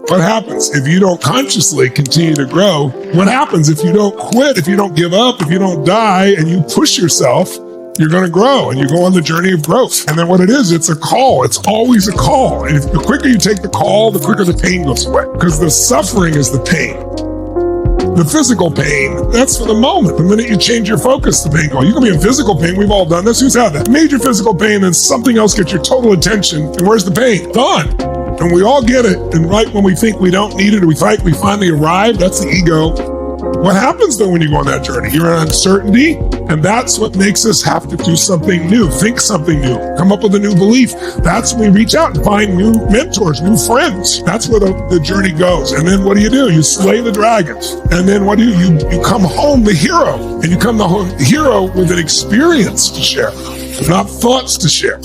What happens if you don't consciously continue to grow? What happens if you don't quit, if you don't give up, if you don't die and you push yourself? You're going to grow and you go on the journey of growth. And then what it is, it's a call. It's always a call. And the quicker you take the call, the quicker the pain goes away, because the suffering is the pain. The physical pain, that's for the moment. The minute you change your focus, the pain goes. You can be in physical pain. We've all done this. Who's had that? Major physical pain, and something else gets your total attention. And where's the pain? Gone. And we all get it. And right when we think we don't need it, or we finally arrive, that's the ego. What happens though when you go on that journey? You're in uncertainty, and that's what makes us have to do something new, think something new, come up with a new belief. That's when we reach out and find new mentors, new friends. That's where the journey goes. And then what do? You slay the dragons. And then what do? You come home the hero. And you come home the hero with an experience to share, not thoughts to share.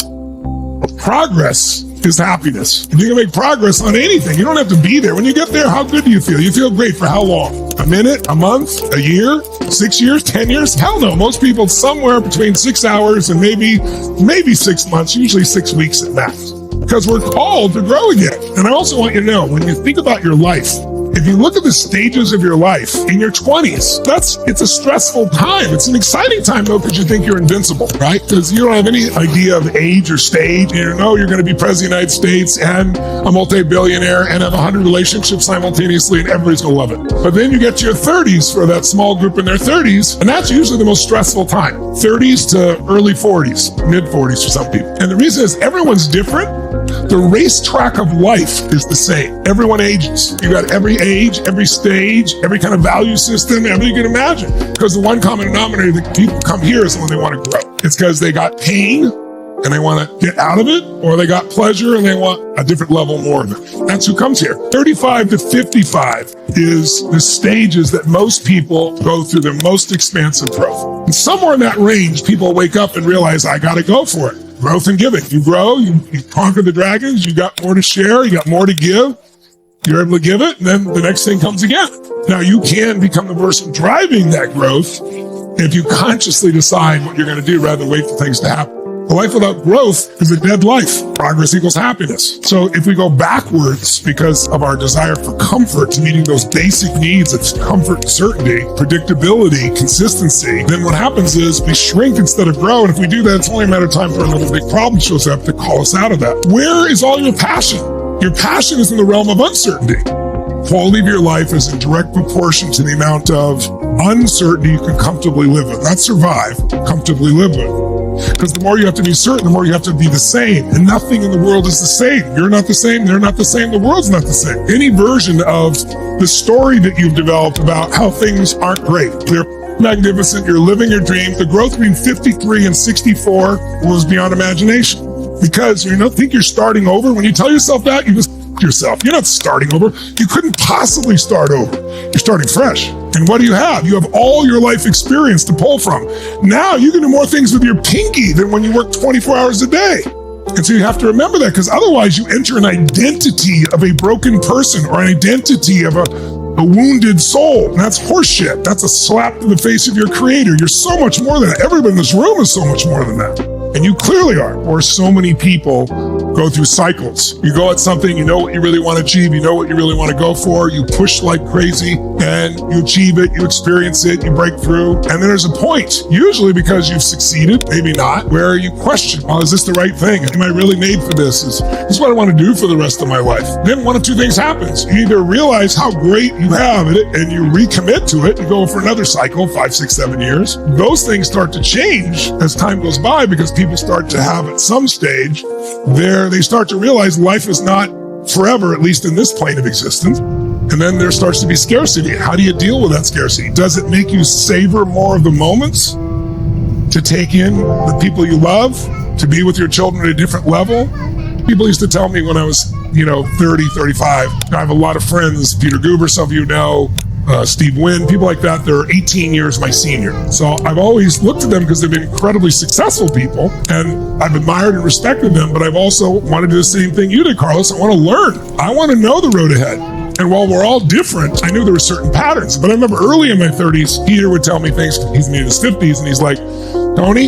Progress is happiness. And you can make progress on anything. You don't have to be there. When you get there, how good do you feel? You feel great for how long? A minute, a month, a year, 6 years, 10 years? Hell no. Most people somewhere between 6 hours and maybe 6 months, usually 6 weeks at max. Because we're called to grow again. And I also want you to know, when you think about your life, if you look at the stages of your life in your 20s, it's a stressful time. It's an exciting time though, because you think you're invincible, right? Because you don't have any idea of age or stage. You know you're going to be president of the United States and a multi-billionaire and have 100 relationships simultaneously, and everybody's going to love it. But then you get to your 30s for that small group in their 30s, and that's usually the most stressful time. 30s to early 40s, mid 40s for some people. And the reason is everyone's different. The racetrack of life is the same. Everyone ages. You got every age, every stage, every kind of value system, everything you can imagine. Because the one common denominator that people come here is when they want to grow. It's because they got pain and they want to get out of it, or they got pleasure and they want a different level more of it. That's who comes here. 35 to 55 is the stages that most people go through their most expansive growth. And somewhere in that range, people wake up and realize, I got to go for it. Growth and giving. You grow, you conquer the dragons, you got more to share, you got more to give, you're able to give it, and then the next thing comes again. Now you can become the person driving that growth if you consciously decide what you're going to do rather than wait for things to happen. A life without growth is a dead life. Progress equals happiness. So if we go backwards because of our desire for comfort, to meeting those basic needs of comfort, certainty, predictability, consistency, then what happens is we shrink instead of grow. And if we do that, it's only a matter of time for another big problem shows up to call us out of that. Where is all your passion? Your passion is in the realm of uncertainty. Quality of your life is in direct proportion to the amount of uncertainty you can comfortably live with. Not survive, comfortably live with. Because the more you have to be certain, the more you have to be the same. And nothing in the world is the same. You're not the same. They're not the same. The world's not the same. Any version of the story that you've developed about how things aren't great, they're magnificent, you're living your dream. The growth between 53 and 64 was beyond imagination. Because you don't think you're starting over. When you tell yourself that, you just yourself. You're not starting over. You couldn't possibly start over. You're starting fresh. And what do you have? You have all your life experience to pull from. Now you can do more things with your pinky than when you work 24 hours a day. And so you have to remember that, because otherwise you enter an identity of a broken person or an identity of a wounded soul. And that's horseshit. That's a slap to the face of your creator. You're so much more than that. Everybody in this room is so much more than that. And you clearly are. Or so many people go through cycles. You go at something, you know what you really want to achieve, you know what you really want to go for, you push like crazy, and you achieve it, you experience it, you break through. And then there's a point, usually because you've succeeded, maybe not, where you question, well, is this the right thing? Am I really made for this? Is this what I want to do for the rest of my life? Then one of two things happens. You either realize how great you have it and you recommit to it, you go for another cycle, 5, 6, 7 years. Those things start to change as time goes by, because people start to have at some stage they start to realize life is not forever, at least in this plane of existence. And then there starts to be scarcity. How do you deal with that scarcity? Does it make you savor more of the moments, to take in the people you love, to be with your children at a different level? People used to tell me when I was, 30, 35, I have a lot of friends, Peter Guber, some of you know, Steve Wynn, people like that, they're 18 years my senior. So I've always looked at them because they've been incredibly successful people, and I've admired and respected them, but I've also wanted to do the same thing you did, Carlos. I want to learn. I want to know the road ahead. And while we're all different, I knew there were certain patterns. But I remember early in my 30s, Peter would tell me things, he's in his 50s, and he's like, Tony,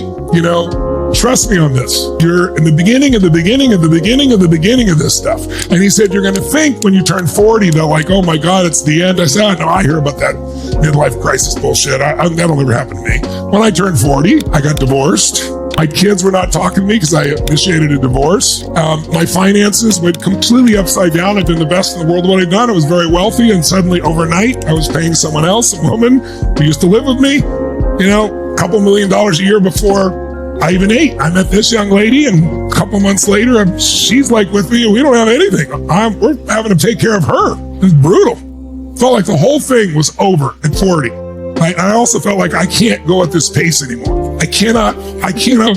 trust me on this. You're in the beginning of the beginning of the beginning of the beginning of this stuff. And he said, you're going to think when you turn 40, they're like, oh my God, it's the end. I said, oh, no, I hear about that midlife crisis bullshit. That'll never happen to me. When I turned 40, I got divorced. My kids were not talking to me because I initiated a divorce. My finances went completely upside down. I've been the best in the world at what I've done. I was very wealthy, and suddenly overnight, I was paying someone else, a woman who used to live with me, a couple $1 million a year before I even ate. I met this young lady, and a couple months later, she's like with me, and we don't have anything. We're having to take care of her. It's brutal. Felt like the whole thing was over at 40. I also felt like I can't go at this pace anymore. I cannot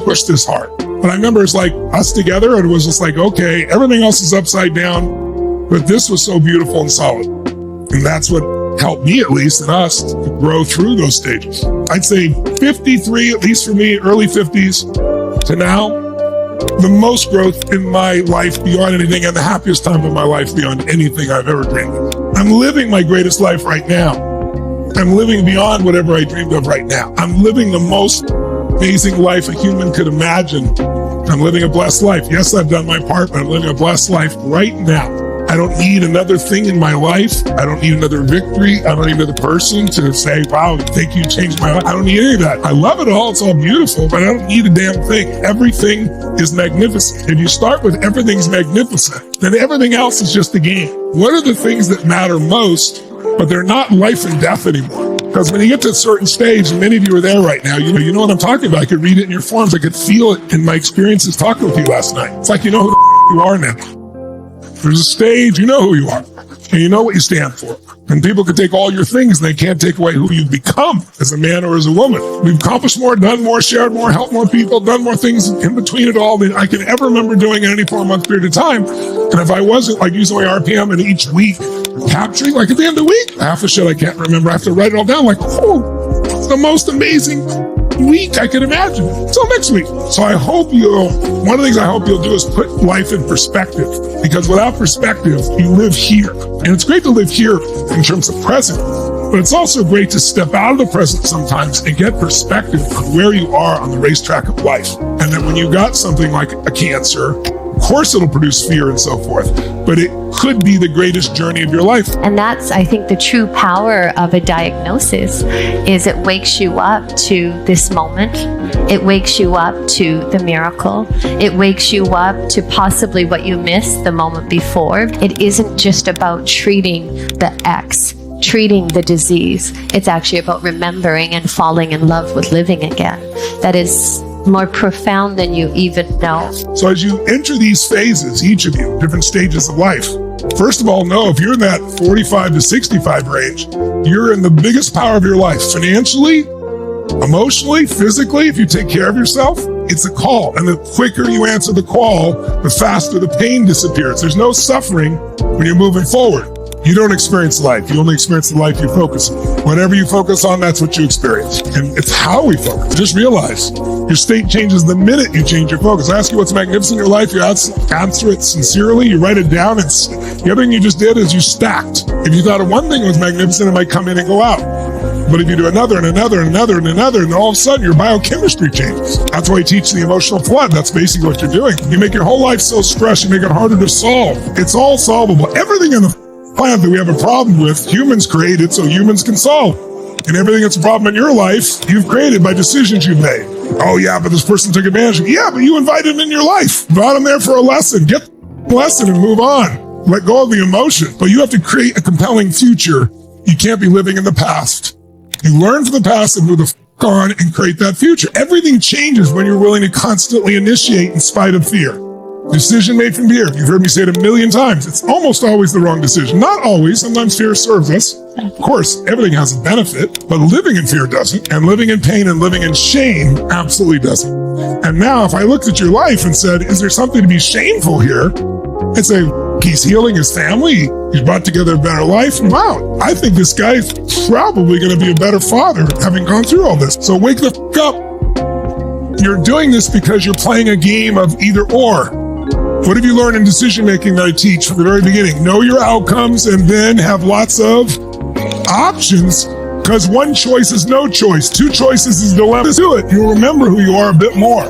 push this hard. But I remember it's like us together, and it was just like, okay, everything else is upside down, but this was so beautiful and solid. And that's what helped me, at least, and us, to grow through those stages. I'd say 53, at least for me, early 50s to now, the most growth in my life beyond anything, and the happiest time of my life beyond anything I've ever dreamed of. I'm living my greatest life right now. I'm living beyond whatever I dreamed of right now. I'm living the most amazing life a human could imagine. I'm living a blessed life. Yes, I've done my part, but I'm living a blessed life right now. I don't need another thing in my life. I don't need another victory. I don't need another person to say, wow, thank you, changed my life. I don't need any of that. I love it all. It's all beautiful, but I don't need a damn thing. Everything is magnificent. If you start with everything's magnificent, then everything else is just a game. What are the things that matter most, but they're not life and death anymore? Because when you get to a certain stage, and many of you are there right now, you know what I'm talking about. I could read it in your forms. I could feel it in my experiences talking with you last night. It's like you know who the you are now. There's a stage, you know who you are, and you know what you stand for. And people can take all your things, and they can't take away who you've become as a man or as a woman. We've accomplished more, done more, shared more, helped more people, done more things in between it all than I can ever remember doing in any 4-month period of time. And if I wasn't like using my RPM and each week capturing, like at the end of the week, half the shit I can't remember. I have to write it all down like, oh, it's the most amazing week I could imagine. Until next week. So I hope one of the things I hope you'll do is put life in perspective, because without perspective, you live here. And it's great to live here in terms of present, but it's also great to step out of the present sometimes and get perspective on where you are on the racetrack of life. And that when you got something like a cancer, of course it'll produce fear and so forth, but it could be the greatest journey of your life. And that's, I think, the true power of a diagnosis is it wakes you up to this moment. It wakes you up to the miracle. It wakes you up to possibly what you missed the moment before. It isn't just about treating the X, treating the disease. It's actually about remembering and falling in love with living again. That is more profound than you even know. So as you enter these phases, each of you, different stages of life, first of all, know if you're in that 45 to 65 range, you're in the biggest power of your life, financially, emotionally, physically. If you take care of yourself, it's a call. And the quicker you answer the call, the faster the pain disappears. There's no suffering when you're moving forward. You don't experience life. You only experience the life you focus on. Whatever you focus on, that's what you experience. And it's how we focus. Just realize your state changes the minute you change your focus. I ask you what's magnificent in your life. You answer it sincerely. You write it down. The other thing you just did is you stacked. If you thought of one thing was magnificent, it might come in and go out. But if you do another and another and another and another, and all of a sudden your biochemistry changes. That's why you teach the emotional flood. That's basically what you're doing. You make your whole life so stressed, you make it harder to solve. It's all solvable. Everything in the planet that we have a problem with, humans created so humans can solve. And everything that's a problem in your life, you've created by decisions you've made. Oh yeah, but this person took advantage of you. Yeah, but you invited them in your life. Brought them there for a lesson. Get the lesson and move on. Let go of the emotion. But you have to create a compelling future. You can't be living in the past. You learn from the past and move the on and create that future. Everything changes when you're willing to constantly initiate in spite of fear. Decision made from fear. You've heard me say it a million times. It's almost always the wrong decision. Not always. Sometimes fear serves us. Of course, everything has a benefit, but living in fear doesn't. And living in pain and living in shame absolutely doesn't. And now if I looked at your life and said, is there something to be shameful here? I'd say, he's healing his family. He's brought together a better life. Wow, I think this guy's probably going to be a better father having gone through all this. So wake the f up. You're doing this because you're playing a game of either or. What have you learned in decision making that I teach from the very beginning? Know your outcomes and then have lots of options, because one choice is no choice. Two choices is dilemma to it. You'll remember who you are a bit more.